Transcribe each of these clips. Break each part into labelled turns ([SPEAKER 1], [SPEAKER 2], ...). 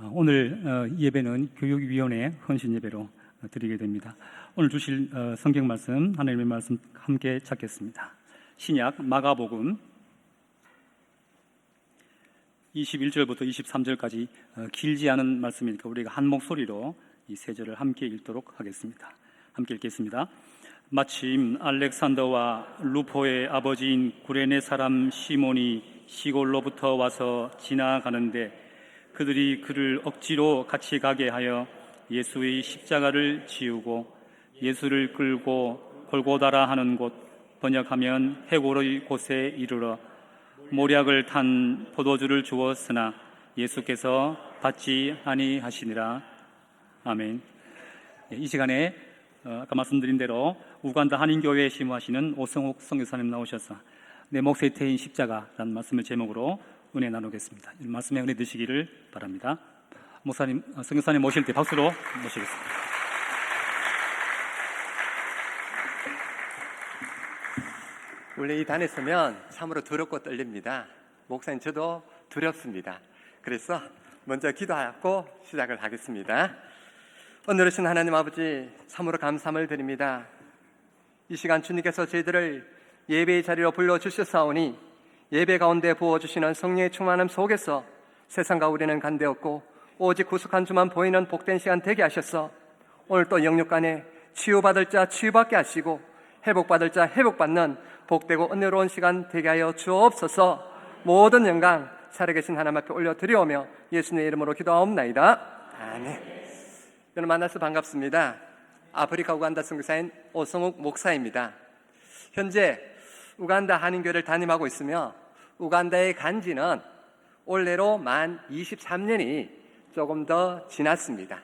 [SPEAKER 1] 오늘 예배는 교육위원회 헌신 예배로 드리게 됩니다. 오늘 주실 성경 말씀, 하나님의 말씀 함께 찾겠습니다. 신약 마가복음 21절부터 23절까지 길지 않은 말씀이니까 우리가 한 목소리로 이 세 절을 함께 읽도록 하겠습니다. 함께 읽겠습니다. 마침 알렉산더와 루포의 아버지인 구레네 사람 시몬이 시골로부터 와서 지나가는데 그들이 그를 억지로 같이 가게 하여 예수의 십자가를 지우고 예수를 끌고 골고다라 하는 곳, 번역하면 해골의 곳에 이르러 모략을 탄 포도주를 주었으나 예수께서 받지 아니하시니라. 아멘. 이 시간에 아까 말씀드린 대로 우간다 한인교회에 심우하시는 오성욱 선교사님 나오셔서 내 몫에 태인 십자가라는 말씀을 제목으로 은혜 나누겠습니다. 이 말씀에 은혜 드시기를 바랍니다. 목사님, 선교사님 모실 때 박수로 모시겠습니다.
[SPEAKER 2] 원래 이 단에 서면 참으로 두렵고 떨립니다. 목사님, 저도 두렵습니다. 그래서 먼저 기도하고 시작을 하겠습니다. 은혜로우신 하나님 아버지, 참으로 감사함을 드립니다. 이 시간 주님께서 저희들을 예배의 자리로 불러주셨사오니 예배 가운데 부어주시는 성령의 충만함 속에서 세상과 우리는 간대없고 오직 구속한 주만 보이는 복된 시간 되게 하셔서 오늘 또 영육간에 치유받을 자 치유받게 하시고 회복받을 자 회복받는 복되고 은혜로운 시간 되게 하여 주옵소서. 모든 영광 살아계신 하나님 앞에 올려드리오며 예수님의 이름으로 기도하옵나이다. 아멘. 여러분 만나서 반갑습니다. 아프리카 우간다 선교사인 오성욱 목사입니다. 현재 우간다 한인교회를 담임하고 있으며 우간다에 간 지는 올해로 만 23년이 조금 더 지났습니다.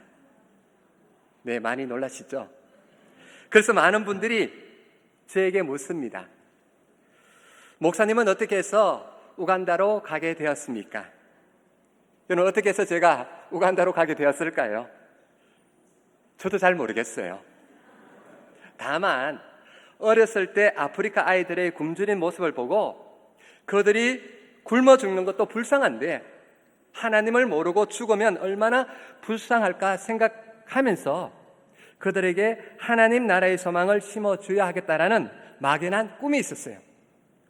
[SPEAKER 2] 네, 많이 놀라시죠? 그래서 많은 분들이 저에게 묻습니다. 목사님은 어떻게 해서 우간다로 가게 되었습니까? 여러분, 어떻게 해서 제가 우간다로 가게 되었을까요? 저도 잘 모르겠어요. 다만 어렸을 때 아프리카 아이들의 굶주린 모습을 보고 그들이 굶어 죽는 것도 불쌍한데 하나님을 모르고 죽으면 얼마나 불쌍할까 생각하면서 그들에게 하나님 나라의 소망을 심어줘야 하겠다라는 막연한 꿈이 있었어요.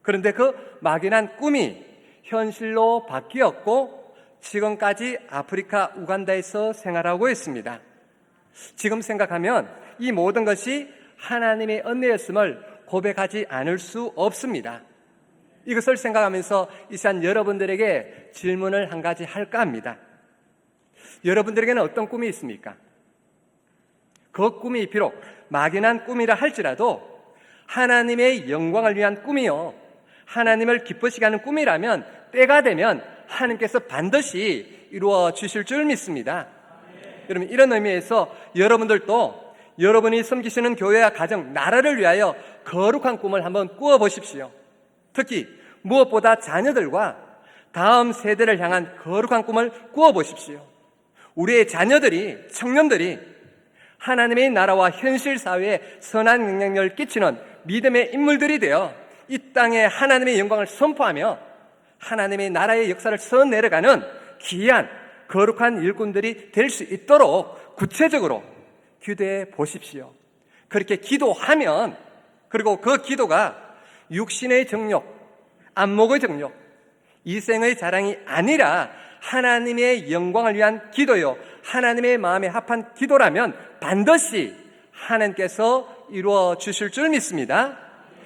[SPEAKER 2] 그런데 그 막연한 꿈이 현실로 바뀌었고 지금까지 아프리카 우간다에서 생활하고 있습니다. 지금 생각하면 이 모든 것이 하나님의 은혜였음을 고백하지 않을 수 없습니다. 이것을 생각하면서 이 시간 여러분들에게 질문을 한 가지 할까 합니다. 여러분들에게는 어떤 꿈이 있습니까? 그 꿈이 비록 막연한 꿈이라 할지라도 하나님의 영광을 위한 꿈이요, 하나님을 기쁘시게 하는 꿈이라면 때가 되면 하나님께서 반드시 이루어 주실 줄 믿습니다. 여러분, 이런 의미에서 여러분들도 여러분이 섬기시는 교회와 가정, 나라를 위하여 거룩한 꿈을 한번 꾸어보십시오. 특히 무엇보다 자녀들과 다음 세대를 향한 거룩한 꿈을 꾸어보십시오. 우리의 자녀들이, 청년들이 하나님의 나라와 현실 사회에 선한 영향력을 끼치는 믿음의 인물들이 되어 이 땅에 하나님의 영광을 선포하며 하나님의 나라의 역사를 써내려가는 귀한 거룩한 일꾼들이 될 수 있도록 구체적으로 기도해 보십시오. 그렇게 기도하면, 그리고 그 기도가 육신의 정욕, 안목의 정욕, 이생의 자랑이 아니라 하나님의 영광을 위한 기도요, 하나님의 마음에 합한 기도라면 반드시 하나님께서 이루어 주실 줄 믿습니다.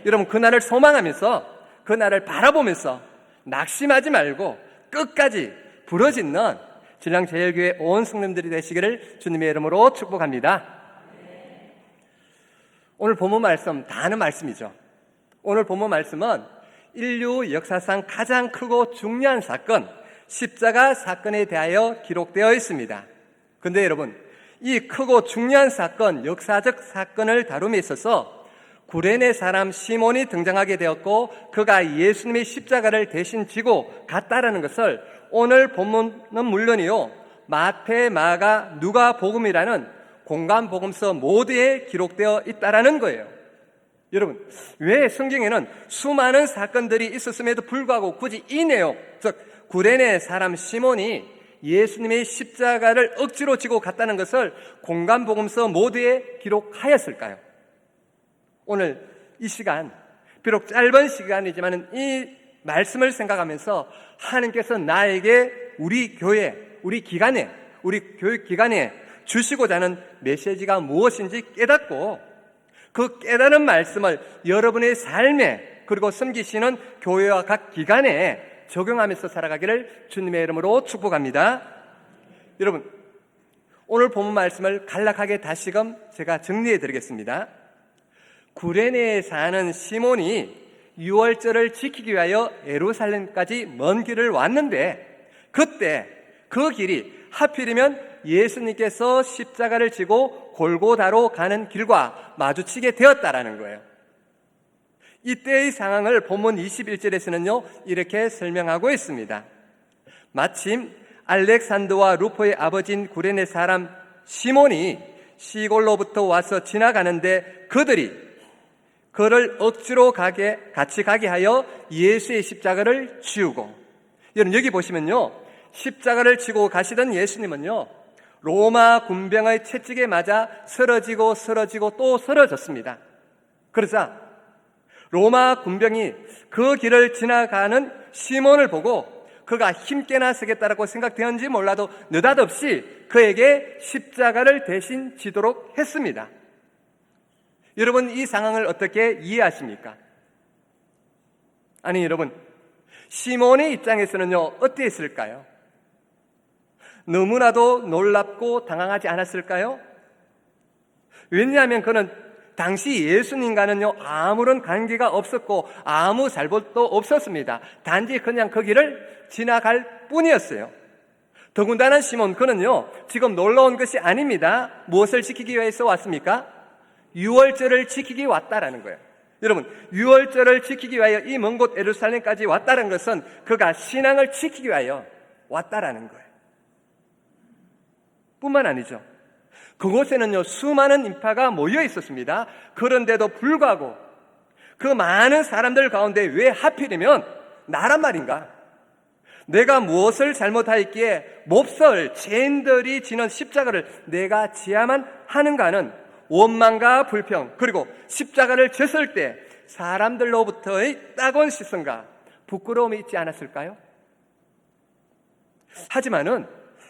[SPEAKER 2] 여러분, 그날을 소망하면서, 그날을 바라보면서 낙심하지 말고 끝까지 부르짖는 진랑제일교회 온 성도님들이 되시기를 주님의 이름으로 축복합니다. 오늘 본문 말씀, 다 아는 말씀이죠. 오늘 본문 말씀은 인류 역사상 가장 크고 중요한 사건, 십자가 사건에 대하여 기록되어 있습니다. 그런데 여러분, 이 크고 중요한 사건, 역사적 사건을 다룸에 있어서 구레네 사람 시몬이 등장하게 되었고 그가 예수님의 십자가를 대신 지고 갔다라는 것을 오늘 본문은 물론이요, 마태, 마가, 누가 복음이라는 공간 복음서 모두에 기록되어 있다라는 거예요. 여러분, 왜 성경에는 수많은 사건들이 있었음에도 불구하고 굳이 이 내용, 즉 구레네 사람 시몬이 예수님의 십자가를 억지로 지고 갔다는 것을 공간복음서 모두에 기록하였을까요? 오늘 이 시간, 비록 짧은 시간이지만 이 말씀을 생각하면서 하나님께서 나에게 우리 교회, 우리 교육 기관에 주시고자 하는 메시지가 무엇인지 깨닫고 그 깨달은 말씀을 여러분의 삶에 그리고 섬기시는 교회와 각 기관에 적용하면서 살아가기를 주님의 이름으로 축복합니다. 여러분, 오늘 본문 말씀을 간략하게 다시금 제가 정리해 드리겠습니다. 구레네에 사는 시몬이 유월절을 지키기 위하여 예루살렘까지 먼 길을 왔는데 그때 그 길이 하필이면 예수님께서 십자가를 지고 골고다로 가는 길과 마주치게 되었다라는 거예요. 이때의 상황을 본문 21절에서는요 이렇게 설명하고 있습니다. 마침 알렉산더와 루포의 아버지인 구레네 사람 시몬이 시골로부터 와서 지나가는데 그들이 그를 억지로 같이 가게 하여 예수의 십자가를 지우고, 여러분 여기 보시면요 십자가를 지고 가시던 예수님은요 로마 군병의 채찍에 맞아 쓰러지고 또 쓰러졌습니다. 그러자 로마 군병이 그 길을 지나가는 시몬을 보고 그가 힘께나 서겠다라고 생각되었는지 몰라도 느닷없이 그에게 십자가를 대신 지도록 했습니다. 여러분 이 상황을 어떻게 이해하십니까? 아니 여러분, 시몬의 입장에서는요 어땠을까요? 너무나도 놀랍고 당황하지 않았을까요? 왜냐하면 그는 당시 예수님과는요 아무런 관계가 없었고 아무 잘못도 없었습니다. 단지 그냥 그 길을 지나갈 뿐이었어요. 더군다나 시몬, 그는요 지금 놀러 온 것이 아닙니다. 무엇을 지키기 위해서 왔습니까? 유월절을 지키기 왔다라는 거예요. 여러분, 유월절을 지키기 위하여 이 먼 곳 예루살렘까지 왔다는 것은 그가 신앙을 지키기 위하여 왔다라는 거예요. 뿐만 아니죠, 그곳에는요 수많은 인파가 모여 있었습니다. 그런데도 불구하고 그 많은 사람들 가운데 왜 하필이면 나란 말인가? 내가 무엇을 잘못하였기에 몹쓸 죄인들이 지는 십자가를 내가 지야만 하는가는 원망과 불평, 그리고 십자가를 졌을 때 사람들로부터의 따가운 시선과 부끄러움이 있지 않았을까요? 하지만은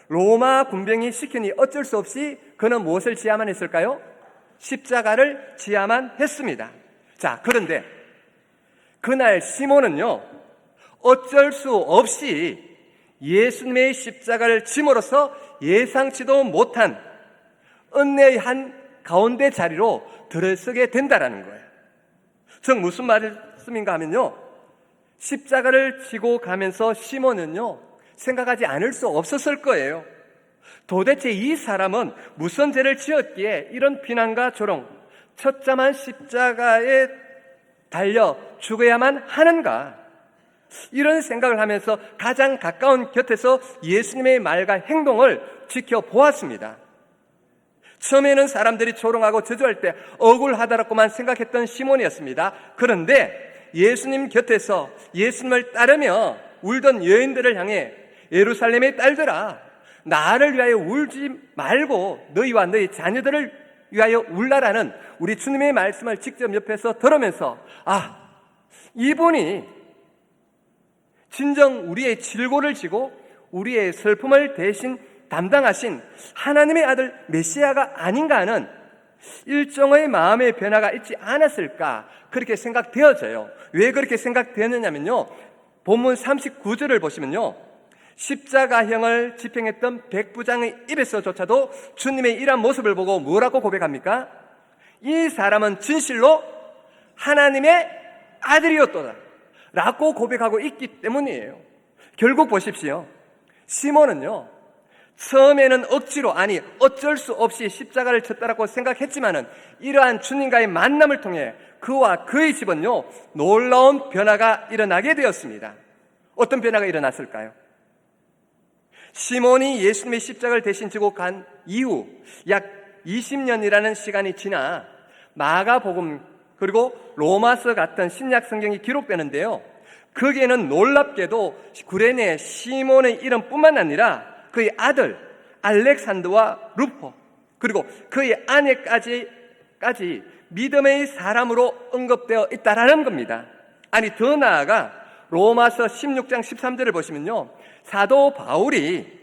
[SPEAKER 2] 로마 군병이 시키니 어쩔 수 없이 그는 무엇을 지야만 했을까요? 십자가를 지야만 했습니다. 자, 그런데 그날 시몬은요 어쩔 수 없이 예수님의 십자가를 짐으로써 예상치도 못한 은혜의 한 가운데 자리로 들어서게 된다라는 거예요. 즉 무슨 말씀인가 하면요, 십자가를 지고 가면서 시몬은요 생각하지 않을 수 없었을 거예요. 도대체 이 사람은 무슨 죄를 지었기에 이런 비난과 조롱, 처참한 십자가에 달려 죽어야만 하는가, 이런 생각을 하면서 가장 가까운 곁에서 예수님의 말과 행동을 지켜보았습니다. 처음에는 사람들이 조롱하고 저주할 때 억울하다라고만 생각했던 시몬이었습니다. 그런데 예수님 곁에서 예수님을 따르며 울던 여인들을 향해 예루살렘의 딸들아, 나를 위하여 울지 말고 너희와 너희 자녀들을 위하여 울라라는 우리 주님의 말씀을 직접 옆에서 들으면서, 아, 이분이 진정 우리의 질고를 지고 우리의 슬픔을 대신 담당하신 하나님의 아들 메시아가 아닌가 하는 일종의 마음의 변화가 있지 않았을까, 그렇게 생각되어져요. 왜 그렇게 생각되느냐면요, 본문 39절을 보시면요, 십자가형을 집행했던 백부장의 입에서조차도 주님의 이러한 모습을 보고 뭐라고 고백합니까? 이 사람은 진실로 하나님의 아들이었도다 라고 고백하고 있기 때문이에요. 결국 보십시오, 시몬은요 처음에는 억지로, 아니 어쩔 수 없이 십자가를 졌다라고 생각했지만은 이러한 주님과의 만남을 통해 그와 그의 집은요 놀라운 변화가 일어나게 되었습니다. 어떤 변화가 일어났을까요? 시몬이 예수님의 십자가를 대신 지고 간 이후 약 20년이라는 시간이 지나 마가복음 그리고 로마서 같은 신약 성경이 기록되는데요, 거기에는 놀랍게도 구레네 시몬의 이름뿐만 아니라 그의 아들 알렉산더와 루포, 그리고 그의 아내까지 믿음의 사람으로 언급되어 있다라는 겁니다. 아니, 더 나아가 로마서 16장 13절을 보시면요, 사도 바울이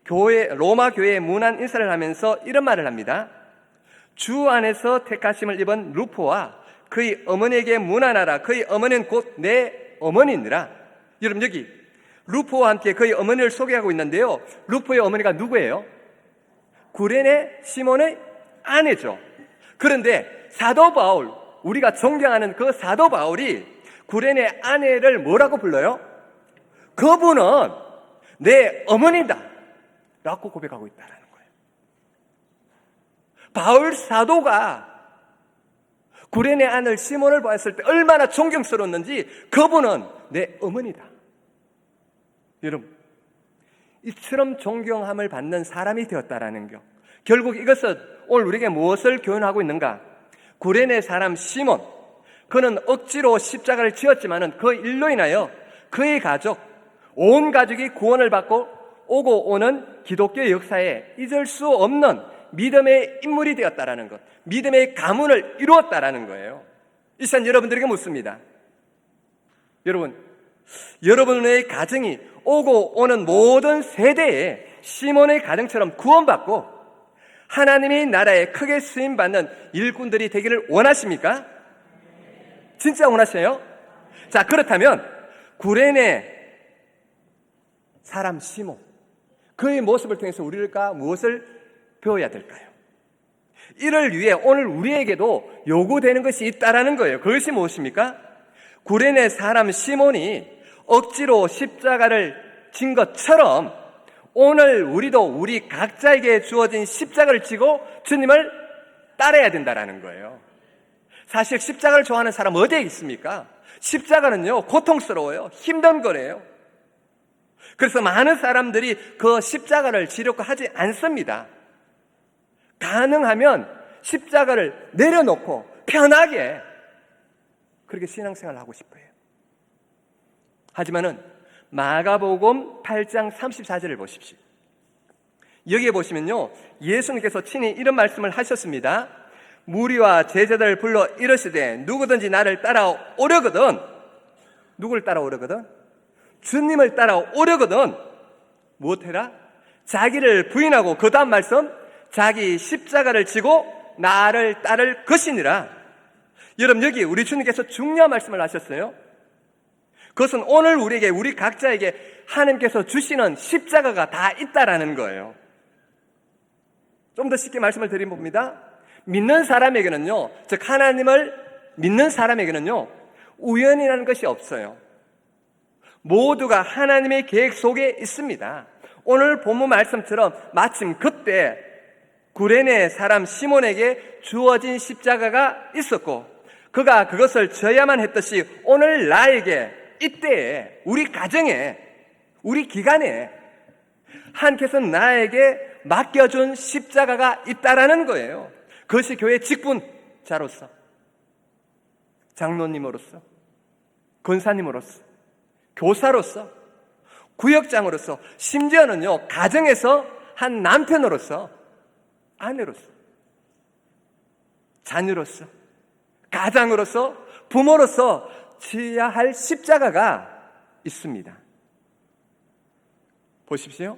[SPEAKER 2] 로마 교회에 문안 인사를 하면서 이런 말을 합니다. 주 안에서 택하심을 입은 루포와 그의 어머니에게 문안하라. 그의 어머니는 곧 내 어머니니라. 여러분, 여기 루포와 함께 그의 어머니를 소개하고 있는데요, 루포의 어머니가 누구예요? 구레네 시몬의 아내죠. 그런데 사도 바울, 우리가 존경하는 그 사도 바울이 구레네 아내를 뭐라고 불러요? 그분은 내 어머니다 라고 고백하고 있다는 거예요. 바울 사도가 구레네 아들 시몬을 보았을 때 얼마나 존경스러웠는지, 그분은 내 어머니다. 여러분, 이처럼 존경함을 받는 사람이 되었다라는 것, 결국 이것은 오늘 우리에게 무엇을 교훈하고 있는가? 구레네 사람 시몬, 그는 억지로 십자가를 지었지만은 그 일로 인하여 그의 가족, 온 가족이 구원을 받고 오고 오는 기독교의 역사에 잊을 수 없는 믿음의 인물이 되었다라는 것, 믿음의 가문을 이루었다라는 거예요. 이 시간 여러분들에게 묻습니다. 여러분의 가정이 오고 오는 모든 세대에 시몬의 가정처럼 구원받고 하나님의 나라에 크게 쓰임받는 일꾼들이 되기를 원하십니까? 진짜 원하세요? 자, 그렇다면 구레네 사람 시몬, 그의 모습을 통해서 우리가 무엇을 배워야 될까요? 이를 위해 오늘 우리에게도 요구되는 것이 있다라는 거예요. 그것이 무엇입니까? 구레네 사람 시몬이 억지로 십자가를 진 것처럼 오늘 우리도 우리 각자에게 주어진 십자가를 지고 주님을 따라야 된다라는 거예요. 사실 십자가를 좋아하는 사람 어디에 있습니까? 십자가는요, 고통스러워요. 힘든 거래요. 그래서 많은 사람들이 그 십자가를 지려고 하지 않습니다. 가능하면 십자가를 내려놓고 편하게 그렇게 신앙생활을 하고 싶어요. 하지만은 마가복음 8장 34절을 보십시오. 여기에 보시면요, 예수님께서 친히 이런 말씀을 하셨습니다. 무리와 제자들을 불러 이르시되 누구든지 나를 따라오려거든, 누구를 따라오려거든? 주님을 따라오려거든 무엇해라? 자기를 부인하고, 그 다음 말씀, 자기 십자가를 지고 나를 따를 것이니라. 여러분, 여기 우리 주님께서 중요한 말씀을 하셨어요. 그것은 오늘 우리에게, 우리 각자에게 하나님께서 주시는 십자가가 다 있다라는 거예요. 좀 더 쉽게 말씀을 드려봅니다. 믿는 사람에게는요, 즉 하나님을 믿는 사람에게는요, 우연이라는 것이 없어요. 모두가 하나님의 계획 속에 있습니다. 오늘 본문 말씀처럼 마침 그때 구레네 사람 시몬에게 주어진 십자가가 있었고, 그가 그것을 져야만 했듯이 오늘 나에게, 이때에, 우리 가정에, 우리 기간에 하나님께서 나에게 맡겨준 십자가가 있다라는 거예요. 그것이 교회 직분자로서, 장로님으로서, 권사님으로서, 교사로서, 구역장으로서, 심지어는요, 가정에서 한 남편으로서, 아내로서, 자녀로서, 가장으로서, 부모로서 지어야 할 십자가가 있습니다. 보십시오.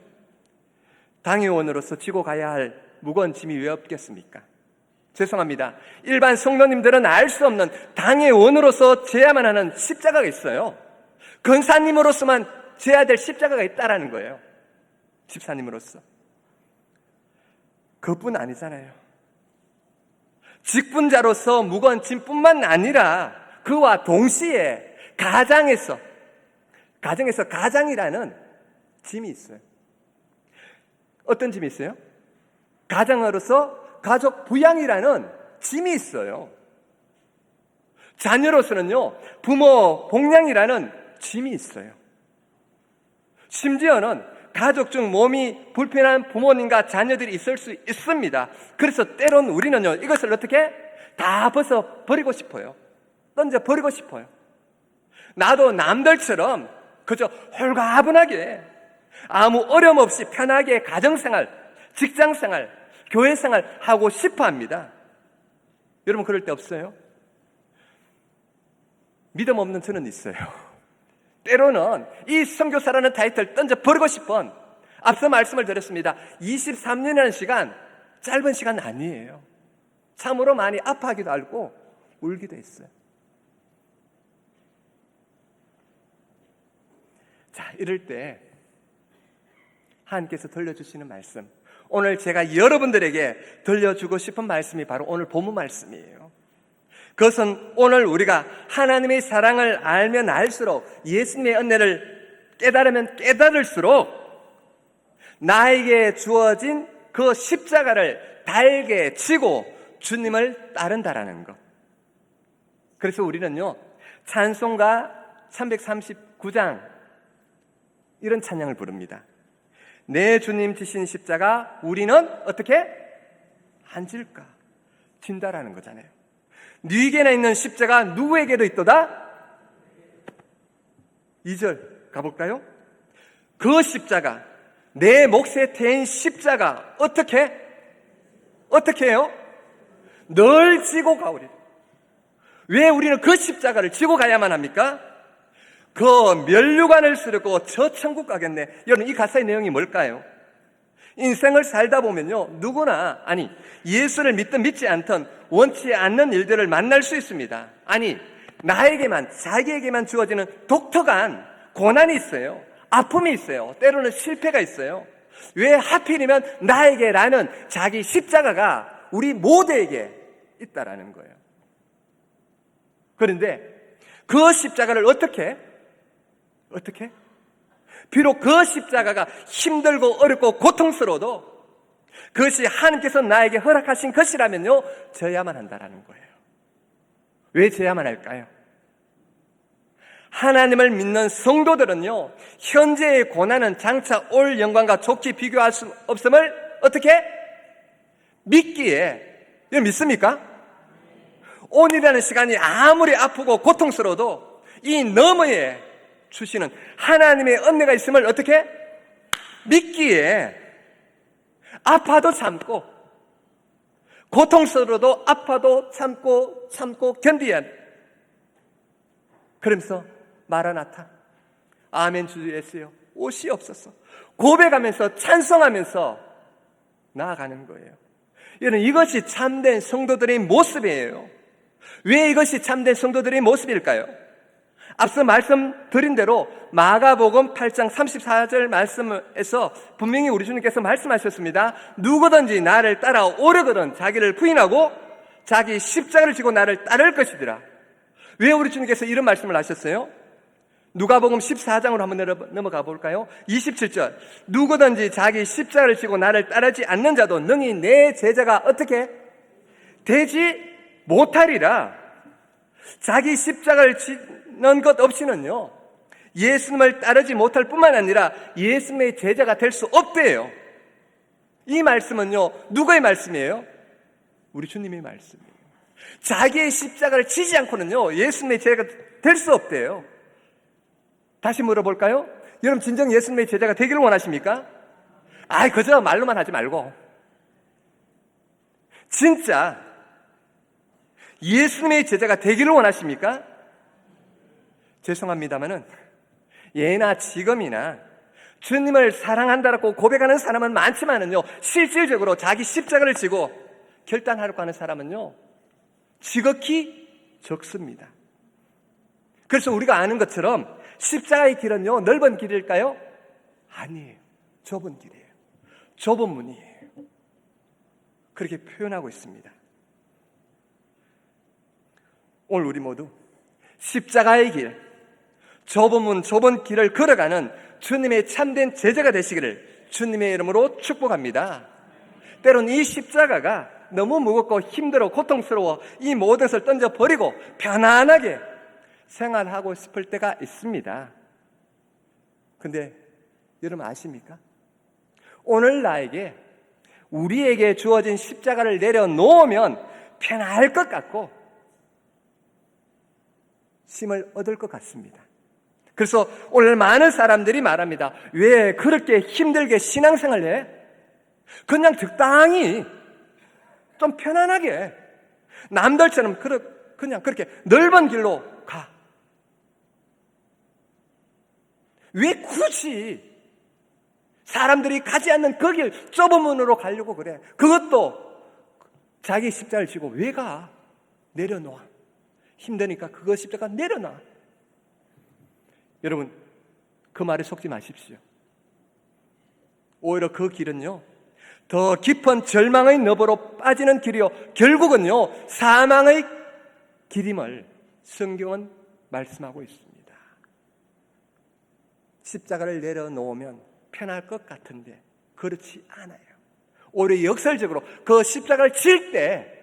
[SPEAKER 2] 당회원으로서 지고 가야 할 무거운 짐이 왜 없겠습니까? 죄송합니다. 일반 성도님들은 알 수 없는 당회원으로서 져야만 하는 십자가가 있어요. 권사님으로서만 져야 될 십자가가 있다라는 거예요. 집사님으로서. 그뿐 아니잖아요. 직분자로서 무거운 짐뿐만 아니라 그와 동시에 가정에서 가장이라는 짐이 있어요. 어떤 짐이 있어요? 가장으로서 가족 부양이라는 짐이 있어요. 자녀로서는요, 부모 복양이라는 짐이 있어요. 심지어는 가족 중 몸이 불편한 부모님과 자녀들이 있을 수 있습니다. 그래서 때론 우리는요, 이것을 어떻게 다 벗어 버리고 싶어요. 던져 버리고 싶어요. 나도 남들처럼 그저 홀가분하게 아무 어려움 없이 편하게 가정생활, 직장생활, 교회생활 하고 싶어 합니다. 여러분 그럴 때 없어요? 믿음 없는 저는 있어요. 때로는 이 선교사라는 타이틀 던져버리고 싶은, 앞서 말씀을 드렸습니다. 23년이라는 시간, 짧은 시간 아니에요. 참으로 많이 아파하기도 하고 울기도 했어요. 자, 이럴 때 하나님께서 들려주시는 말씀, 오늘 제가 여러분들에게 들려주고 싶은 말씀이 바로 오늘 본문 말씀이에요. 그것은 오늘 우리가 하나님의 사랑을 알면 알수록, 예수님의 은혜를 깨달으면 깨달을수록 나에게 주어진 그 십자가를 달게 지고 주님을 따른다라는 것. 그래서 우리는요, 찬송가 339장 이런 찬양을 부릅니다. 내 주님 지신 십자가 우리는 어떻게 안 질까? 진다라는 거잖아요. 네게나 있는 십자가 누구에게도 있도다? 2절 가볼까요? 그 십자가, 내 몫에 태인 십자가 어떻게 해요? 늘 지고 가오리. 왜 우리는 그 십자가를 지고 가야만 합니까? 그 면류관을 쓰려고 저 천국 가겠네. 여러분 이 가사의 내용이 뭘까요? 인생을 살다 보면요, 누구나, 아니 예수를 믿든 믿지 않든 원치 않는 일들을 만날 수 있습니다. 아니 나에게만, 자기에게만 주어지는 독특한 고난이 있어요. 아픔이 있어요. 때로는 실패가 있어요. 왜 하필이면 나에게라는 자기 십자가가 우리 모두에게 있다라는 거예요. 그런데 그 십자가를 어떻게? 비록 그 십자가가 힘들고 어렵고 고통스러워도 그것이 하나님께서 나에게 허락하신 것이라면요, 져야만 한다라는 거예요. 왜 져야만 할까요? 하나님을 믿는 성도들은요, 현재의 고난은 장차 올 영광과 좋게 비교할 수 없음을 어떻게? 믿기에. 여러분 믿습니까? 오늘이라는 시간이 아무리 아프고 고통스러워도 이 너머에 주시는 하나님의 은혜가 있음을 어떻게? 믿기에. 아파도 참고, 고통스러워도 아파도 참고 견디야 돼. 그러면서 마라나타, 아멘 주 예수여 오시옵소서 고백하면서 찬송하면서 나아가는 거예요. 여러분 이것이 참된 성도들의 모습이에요. 왜 이것이 참된 성도들의 모습일까요? 앞서 말씀드린 대로 마가복음 8장 34절 말씀에서 분명히 우리 주님께서 말씀하셨습니다. 누구든지 나를 따라오려거든 자기를 부인하고 자기 십자가를 지고 나를 따를 것이더라. 왜 우리 주님께서 이런 말씀을 하셨어요? 누가복음 14장으로 한번 넘어가 볼까요? 27절, 누구든지 자기 십자가를 지고 나를 따르지 않는 자도 능히 내 제자가 어떻게 되지 못하리라. 자기 십자가를 지는 것 없이는요, 예수님을 따르지 못할 뿐만 아니라 예수님의 제자가 될 수 없대요. 이 말씀은요, 누구의 말씀이에요? 우리 주님의 말씀이에요. 자기의 십자가를 지지 않고는요, 예수님의 제자가 될 수 없대요. 다시 물어볼까요? 여러분 진정 예수님의 제자가 되기를 원하십니까? 그저 말로만 하지 말고 진짜 예수님의 제자가 되기를 원하십니까? 죄송합니다만은 예나 지금이나 주님을 사랑한다라고 고백하는 사람은 많지만은요, 실질적으로 자기 십자가를 지고 결단하려고 하는 사람은요, 지극히 적습니다. 그래서 우리가 아는 것처럼 십자가의 길은요, 넓은 길일까요? 아니에요. 좁은 길이에요. 좁은 문이에요. 그렇게 표현하고 있습니다. 오늘 우리 모두 십자가의 길, 좁은 문, 좁은 길을 걸어가는 주님의 참된 제자가 되시기를 주님의 이름으로 축복합니다. 때론 이 십자가가 너무 무겁고 힘들어 고통스러워 이 모든 것을 던져버리고 편안하게 생활하고 싶을 때가 있습니다. 근데 여러분 아십니까? 오늘 나에게 우리에게 주어진 십자가를 내려놓으면 편할 것 같고 힘을 얻을 것 같습니다. 그래서 오늘 많은 사람들이 말합니다. 왜 그렇게 힘들게 신앙생활을 해? 그냥 적당히 좀 편안하게 남들처럼 그냥 그렇게 넓은 길로 가. 왜 굳이 사람들이 가지 않는 그 길 좁은 문으로 가려고 그래? 그것도 자기 십자가를 지고 왜 가? 내려놔. 힘드니까 그거 십자가 내려놔. 여러분, 그 말에 속지 마십시오. 오히려 그 길은요, 더 깊은 절망의 너머로 빠지는 길이요, 결국은요, 사망의 길임을 성경은 말씀하고 있습니다. 십자가를 내려놓으면 편할 것 같은데 그렇지 않아요. 오히려 역설적으로 그 십자가를 칠 때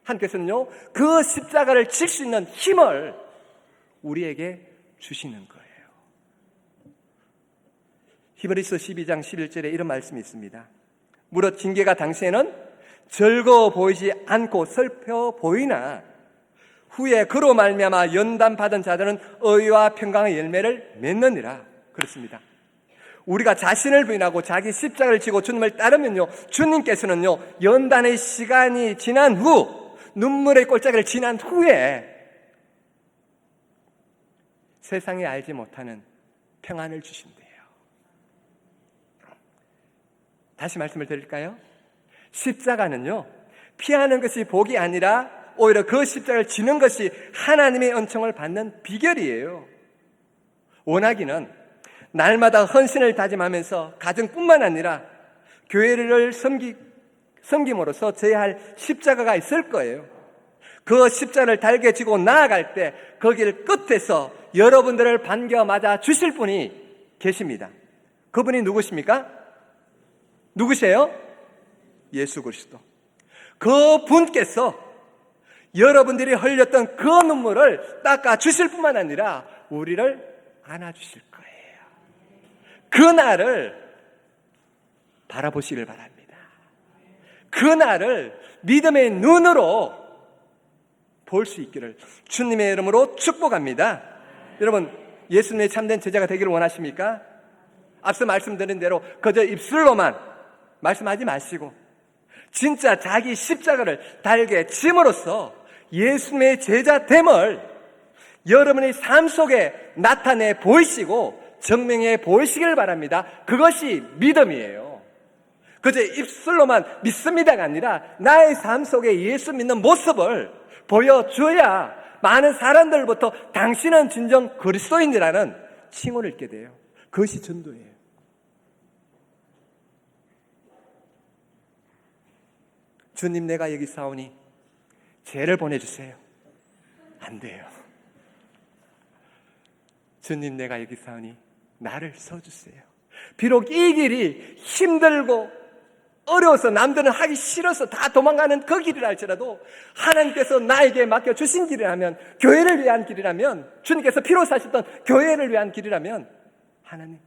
[SPEAKER 2] 하나님께서는요, 그 십자가를 칠 수 있는 힘을 우리에게 주시는 거예요. 히브리서 12장 11절에 이런 말씀이 있습니다. 무릇 징계가 당시에는 즐거워 보이지 않고 슬퍼 보이나 후에 그로 말미암아 연단받은 자들은 의와 평강의 열매를 맺느니라. 그렇습니다. 우리가 자신을 부인하고 자기 십자가를 지고 주님을 따르면요, 주님께서는요, 연단의 시간이 지난 후, 눈물의 골짜기를 지난 후에 세상이 알지 못하는 평안을 주신대요. 다시 말씀을 드릴까요? 십자가는요, 피하는 것이 복이 아니라 오히려 그 십자가를 지는 것이 하나님의 은총을 받는 비결이에요. 원하기는 날마다 헌신을 다짐하면서 가정뿐만 아니라 교회를 섬김으로써 져야 할 십자가가 있을 거예요. 그 십자가를 달게 지고 나아갈 때 거길 끝에서 여러분들을 반겨 맞아 주실 분이 계십니다. 그분이 누구십니까? 누구세요? 예수 그리스도. 그 분께서 여러분들이 흘렸던 그 눈물을 닦아 주실 뿐만 아니라 우리를 안아주실 거예요. 그날을 바라보시길 바랍니다. 그날을 믿음의 눈으로 볼 수 있기를 주님의 이름으로 축복합니다. 여러분, 예수님의 참된 제자가 되기를 원하십니까? 앞서 말씀드린 대로 그저 입술로만 말씀하지 마시고 진짜 자기 십자가를 달게 짐으로써 예수님의 제자됨을 여러분의 삶 속에 나타내 보이시고 증명해 보이시길 바랍니다. 그것이 믿음이에요. 그저 입술로만 믿습니다가 아니라 나의 삶 속에 예수 믿는 모습을 보여줘야 많은 사람들부터 당신은 진정 그리스도인이라는 칭호를 읽게 돼요. 그것이 전도예요. 주님, 내가 여기 사오니 죄를 보내주세요. 안 돼요. 주님, 내가 여기 사오니 나를 써주세요. 비록 이 길이 힘들고 어려워서 남들은 하기 싫어서 다 도망가는 그 길이라 할지라도 하나님께서 나에게 맡겨주신 길이라면, 교회를 위한 길이라면, 주님께서 피로 사셨던 교회를 위한 길이라면 하나님,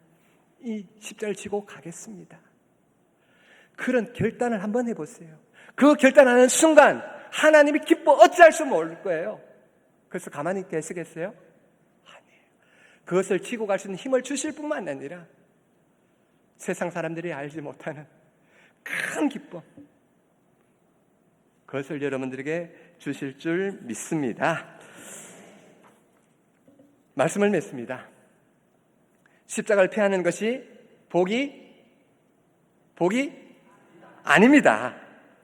[SPEAKER 2] 이 십자가를 지고 가겠습니다. 그런 결단을 한번 해보세요. 그 결단하는 순간 하나님이 기뻐 어찌할 수 모를 거예요. 그래서 가만히 계시겠어요? 아니에요. 그것을 지고 갈 수 있는 힘을 주실 뿐만 아니라 세상 사람들이 알지 못하는 큰 기쁨, 그것을 여러분들에게 주실 줄 믿습니다. 말씀을 맺습니다. 십자가를 피하는 것이 복이 아닙니다.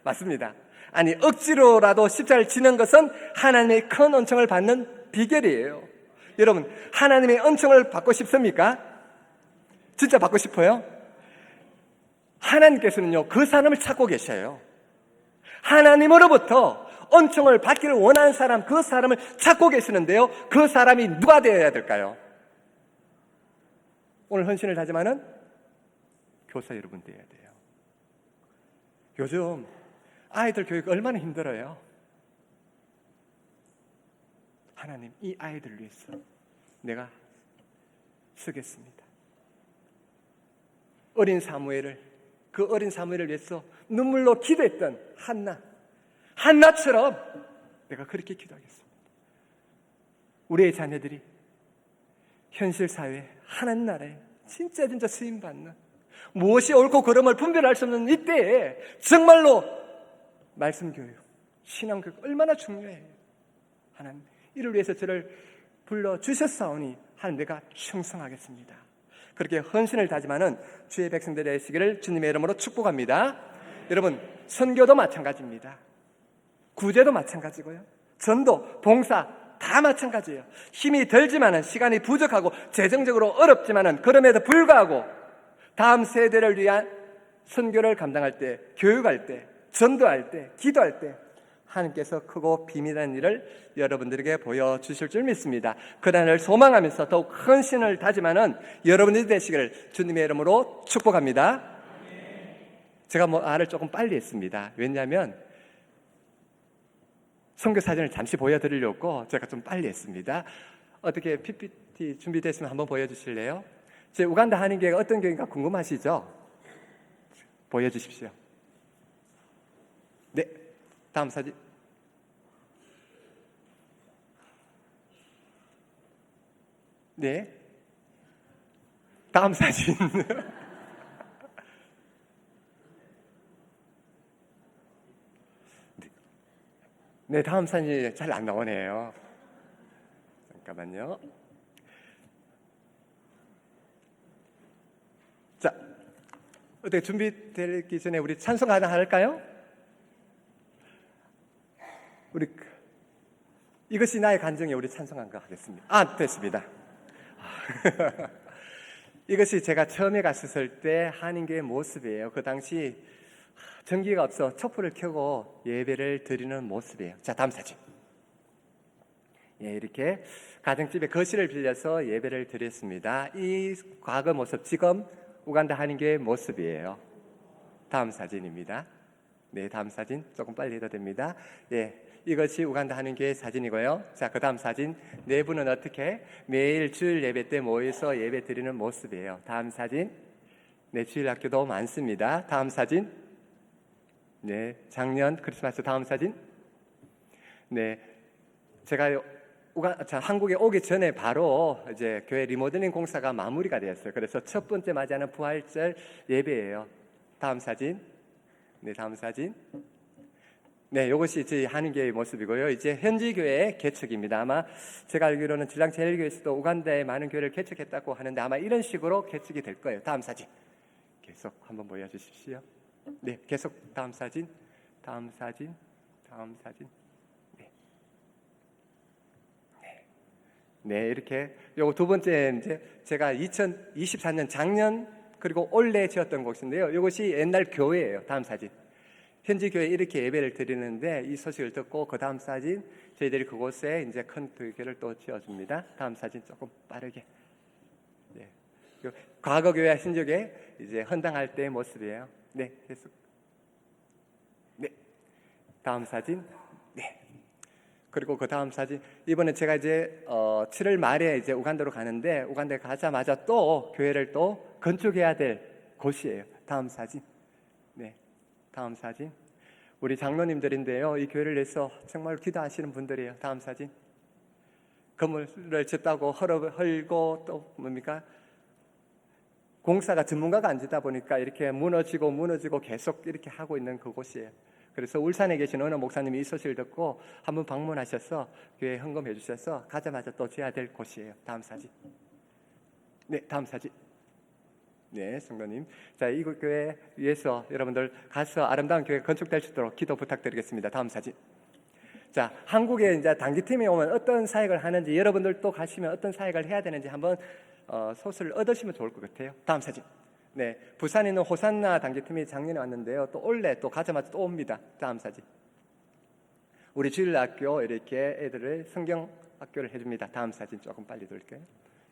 [SPEAKER 2] 맞습니다. 아니, 억지로라도 십자가를 지는 것은 하나님의 큰 은총을 받는 비결이에요. 여러분, 하나님의 은총을 받고 싶습니까? 진짜 받고 싶어요? 하나님께서는요, 그 사람을 찾고 계셔요. 하나님으로부터 은총을 받기를 원하는 사람, 그 사람을 찾고 계시는데요, 그 사람이 누가 되어야 될까요? 오늘 헌신을 다짐하는 교사 여러분 되어야 돼요. 요즘 아이들 교육 얼마나 힘들어요. 하나님, 이 아이들을 위해서 내가 쓰겠습니다. 어린 사무엘을, 그 어린 사무엘을 위해서 눈물로 기도했던 한나처럼 내가 그렇게 기도하겠습니다. 우리의 자녀들이 현실 사회, 하나님 나라에 진짜 쓰임받는, 무엇이 옳고 그름을 분별할 수 없는 이때에 정말로 말씀 교육, 신앙 교육 얼마나 중요해요. 하나님, 이를 위해서 저를 불러주셨사오니 하나님 내가 충성하겠습니다. 그렇게 헌신을 다짐하는 주의 백성들 되시기를 주님의 이름으로 축복합니다. 여러분, 선교도 마찬가지입니다. 구제도 마찬가지고요. 전도, 봉사 다 마찬가지예요. 힘이 들지만은, 시간이 부족하고 재정적으로 어렵지만은 그럼에도 불구하고 다음 세대를 위한 선교를 감당할 때, 교육할 때, 전도할 때, 기도할 때 하나님께서 크고 비밀한 일을 여러분들에게 보여주실 줄 믿습니다. 그날을 소망하면서 더욱 큰 신을 다짐하는 여러분들이 되시기를 주님의 이름으로 축복합니다. 제가 말을 조금 빨리 했습니다. 왜냐하면 선교 사진을 잠시 보여드리려고 제가 좀 빨리 했습니다. 어떻게 PPT 준비됐으면 한번 보여주실래요? 제 우간다 한인교회가 어떤 교회인가 궁금하시죠? 보여주십시오. 네, 다음 사진. 네, 다음 사진. 네, 다음 사진이 잘 안 나오네요. 잠깐만요. 자, 어떻게 준비되기 전에 우리 찬송 하나 할까요? 우리 이것이 나의 간증에 우리 찬송한 거 하겠습니다. 됐습니다. 이것이 제가 처음에 갔었을 때 한인교회 모습이에요. 그 당시 전기가 없어 촛불을 켜고 예배를 드리는 모습이에요. 자, 다음 사진. 예, 이렇게 가정집에 거실을 빌려서 예배를 드렸습니다. 이 과거 모습, 지금 우간다 한인교회 모습이에요. 다음 사진입니다. 네, 다음 사진 조금 빨리 해도 됩니다. 예, 이것이 우간다 한인교회 사진이고요. 자, 그 다음 사진. 네 분은 어떻게 매일 주일 예배 때 모여서 예배 드리는 모습이에요. 다음 사진. 네, 주일 학교도 많습니다. 다음 사진. 네, 작년 크리스마스. 다음 사진. 네, 제가 한국에 오기 전에 바로 이제 교회 리모델링 공사가 마무리가 되었어요. 그래서 첫 번째 맞이하는 부활절 예배예요. 다음 사진. 네, 다음 사진. 네, 이것이 저희 한인교회의 모습이고요. 이제 현지 교회의 개척입니다. 아마 제가 알기로는 진랑제일교회에서도 우간다에 많은 교회를 개척했다고 하는데 아마 이런 식으로 개척이 될 거예요. 다음 사진. 계속 한번 보여주십시오. 네, 계속 다음 사진. 다음 사진. 다음 사진. 네, 이렇게 요거 두 번째 이제 제가 2024년 작년 그리고 올해 지었던 곳인데요. 이것이 옛날 교회예요. 다음 사진. 현지 교회 이렇게 예배를 드리는데 이 소식을 듣고 그 다음 사진 저희들이 그곳에 이제 큰 교회를 또 지어줍니다. 다음 사진 조금 빠르게. 네. 과거 교회와 현지 교회 이제 헌당할 때의 모습이에요. 네, 계속. 네, 다음 사진. 네. 그리고 그 다음 사진. 이번에 제가 이제 7월 말에 이제 우간다로 가는데 우간다에 가자마자 또 교회를 또 건축해야 될 곳이에요. 다음 사진. 네, 다음 사진. 우리 장로님들인데요. 이 교회를 위해서 정말 기도하시는 분들이에요. 다음 사진. 건물을 짓다고 헐고 또 뭡니까? 공사가 전문가가 안 짓다 보니까 이렇게 무너지고 계속 이렇게 하고 있는 그곳이에요. 그래서 울산에 계신 어느 목사님이 이 소식을 듣고 한번 방문하셔서 교회에 헌금해 주셔서 가자마자 또 지어야 될 곳이에요. 다음 사진. 네, 다음 사진. 네, 성도님. 자, 이곳 교회 위해서 여러분들 가서 아름다운 교회 건축될 수 있도록 기도 부탁드리겠습니다. 다음 사진. 자, 한국에 이제 단기팀이 오면 어떤 사역을 하는지 여러분들도 가시면 어떤 사역을 해야 되는지 한번 소스를 얻으시면 좋을 것 같아요. 다음 사진. 네, 부산에 있는 호산나 단기팀이 작년에 왔는데요. 또 올해 또 가자마자 또 옵니다. 다음 사진. 우리 주일학교 이렇게 애들을 성경 학교를 해줍니다. 다음 사진 조금 빨리 돌게요.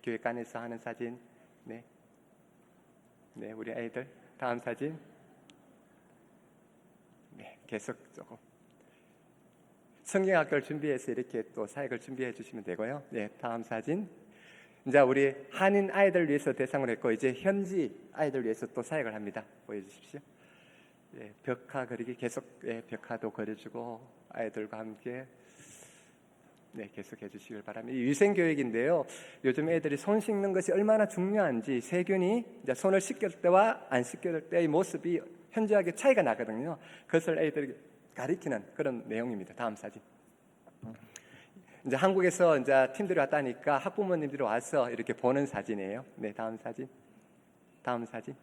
[SPEAKER 2] 교회관에서 하는 사진. 네, 네, 우리 애들. 다음 사진. 네, 계속 조금. 성경학교를 준비해서 이렇게 또 사역을 준비해 주시면 되고요. 네, 다음 사진. 이제 우리 한인 아이들 위해서 대상을 했고 이제 현지 아이들 위해서 또 사역을 합니다. 보여주십시오. 네, 벽화 그리기 계속 벽화도 그려주고 아이들과 함께 네, 계속해 주시길 바랍니다. 위생교육인데요. 요즘 애들이 손 씻는 것이 얼마나 중요한지 세균이 이제 손을 씻길 때와 안 씻길 때의 모습이 현저하게 차이가 나거든요. 그것을 애들에게 가리키는 그런 내용입니다. 다음 사진. 이제 한국에서 이제 팀들이 왔다니까 학부모님들이 와서 이렇게 보는 사진이에요. 네, 다음 사진. 다음 사진.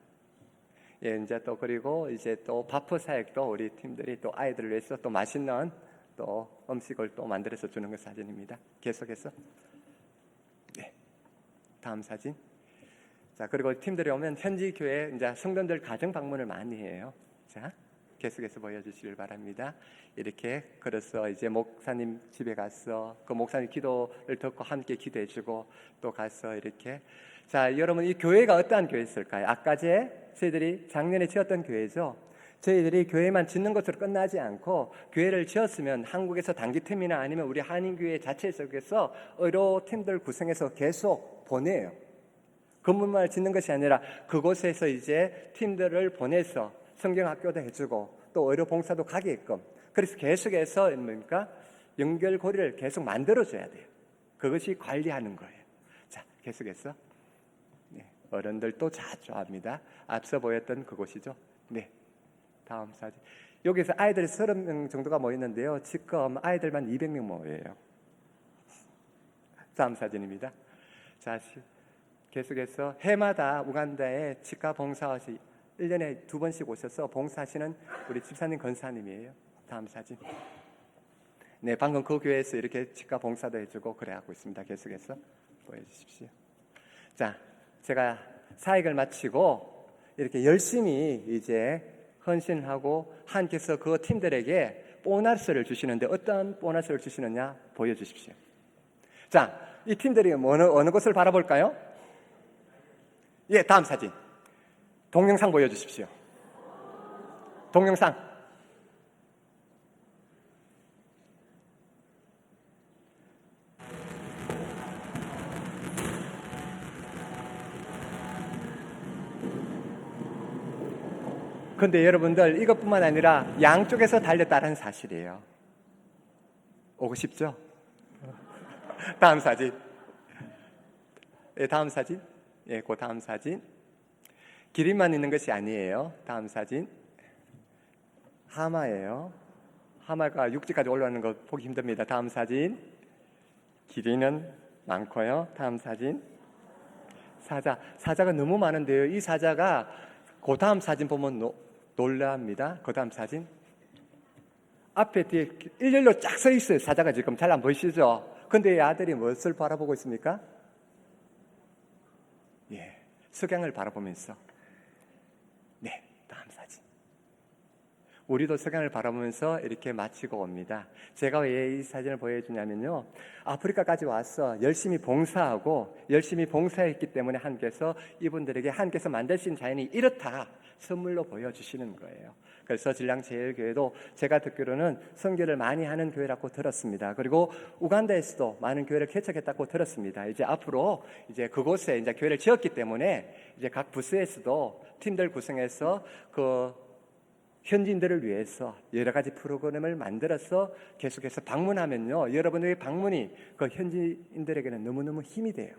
[SPEAKER 2] 예, 이제 또 그리고 이제 또 바프 사역도 우리 팀들이 또 아이들을 위해서 또 맛있는 또 음식을 또 만들어서 주는 그 사진입니다. 계속해서. 네. 다음 사진. 자, 그리고 팀들이 오면 현지 교회 이제 성도들 가정 방문을 많이 해요. 자, 계속해서 보여주시길 바랍니다. 이렇게 그래서 이제 목사님 집에 가서 그 목사님 기도를 듣고 함께 기도해주고 또 가서 이렇게 자, 여러분 이 교회가 어떠한 교회였을까요? 아까 저희들이 작년에 지었던 교회죠. 저희들이 교회만 짓는 것으로 끝나지 않고 교회를 지었으면 한국에서 단기팀이나 아니면 우리 한인교회 자체 속에서 의료팀들 구성해서 계속 보내요. 건물만 짓는 것이 아니라 그곳에서 이제 팀들을 보내서 성경학교도 해주고 또 의료 봉사도 가게끔 그래서 계속해서 뭡니까? 연결고리를 계속 만들어줘야 돼요. 그것이 관리하는 거예요. 자, 계속해서 네, 어른들도 자주합니다. 앞서 보였던 그곳이죠. 네, 다음 사진. 여기서 아이들이 30명 정도가 모였는데요. 지금 아이들만 200명 모여요. 다음 사진입니다. 자, 계속해서 해마다 우간다에 치과 봉사하시 1년에 2번씩 오셔서 봉사하시는 우리 집사님 권사님이에요. 다음 사진. 네, 방금 그 교회에서 이렇게 치과 봉사도 해주고 그래 하고 있습니다. 계속해서 보여주십시오. 자, 제가 사역을 마치고 이렇게 열심히 이제 헌신하고 하나님께서 그 팀들에게 보너스를 주시는데 어떤 보너스를 주시느냐 보여주십시오. 자, 이 팀들이 어느 곳을 바라볼까요? 예, 다음 사진. 동영상 보여주십시오. 동영상. 근데 여러분들 이것뿐만 아니라 양쪽에서 달렸다는 사실이에요. 오고 싶죠? 다음 사진. 예, 다음 사진. 예, 그 다음 사진. 기린만 있는 것이 아니에요. 다음 사진. 하마예요. 하마가 육지까지 올라오는 거 보기 힘듭니다. 다음 사진. 기린은 많고요. 다음 사진. 사자가 너무 많은데요. 이 사자가 그 다음 사진 보면 놀랍니다. 그 다음 사진. 앞에 뒤에 일렬로 쫙 서 있어요. 사자가 지금 잘 안 보이시죠? 근데 이 아들이 무엇을 바라보고 있습니까? 예, 석양을 바라보면서. 네, 다음 사진. 우리도 석양을 바라보면서 이렇게 마치고 옵니다. 제가 왜 이 사진을 보여주냐면요, 아프리카까지 와서 열심히 봉사하고 열심히 봉사했기 때문에 하나님께서 이분들에게 하나님께서 만드신 자연이 이렇다 선물로 보여주시는 거예요. 그래서 진량제일교회도 제가 듣기로는 선교를 많이 하는 교회라고 들었습니다. 그리고 우간다에서도 많은 교회를 개척했다고 들었습니다. 이제 앞으로 이제 그곳에 이제 교회를 지었기 때문에 이제 각 부스에서도 팀들 구성해서 그 현지인들을 위해서 여러 가지 프로그램을 만들어서 계속해서 방문하면요, 여러분의 방문이 그 현지인들에게는 너무너무 힘이 돼요.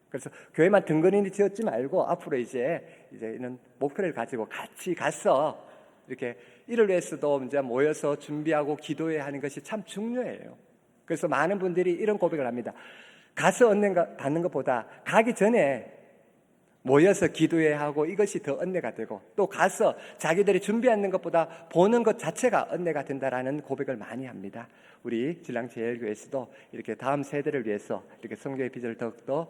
[SPEAKER 2] 그래서 교회만 덩그러니 지었지 말고 앞으로 이제는 목표를 가지고 같이 가서 이렇게 이를 위해서도 이제 모여서 준비하고 기도해야 하는 것이 참 중요해요. 그래서 많은 분들이 이런 고백을 합니다. 가서 받는 것보다 가기 전에 모여서 기도해야 하고 이것이 더 은혜가 되고 또 가서 자기들이 준비하는 것보다 보는 것 자체가 은혜가 된다라는 고백을 많이 합니다. 우리 진량제일교회에서도 이렇게 다음 세대를 위해서 이렇게 성교의 비전을 더욱더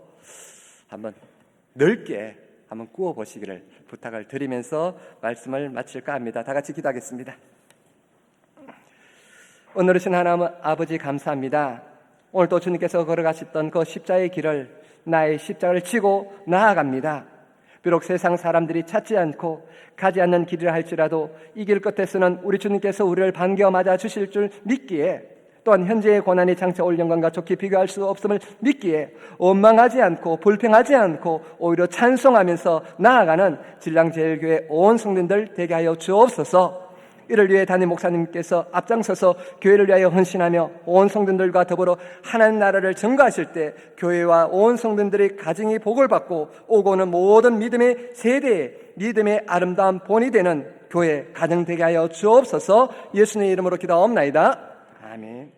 [SPEAKER 2] 한번 넓게 한번 꾸어보시기를 부탁을 드리면서 말씀을 마칠까 합니다. 다 같이 기도하겠습니다. 오늘이신 하나님 아버지 감사합니다. 오늘 또 주님께서 걸어가셨던 그 십자의 길을 나의 십자가를 지고 나아갑니다. 비록 세상 사람들이 찾지 않고 가지 않는 길이라 할지라도 이 길 끝에서는 우리 주님께서 우리를 반겨 맞아 주실 줄 믿기에 또한 현재의 고난이 장차 올 영광과 좋게 비교할 수 없음을 믿기에 원망하지 않고 불평하지 않고 오히려 찬송하면서 나아가는 진량제일교회 온 성도들 되게 하여 주옵소서.
[SPEAKER 3] 이를 위해 담임 목사님께서 앞장서서 교회를 위하여 헌신하며 온 성도들과 더불어 하나님 나라를 증거하실 때 교회와 온 성도들의 가정이 복을 받고 오고 오는 모든 믿음의 세대에 믿음의 아름다운 본이 되는 교회 가정 되게 하여 주옵소서. 예수님의 이름으로 기도하옵나이다. 아멘.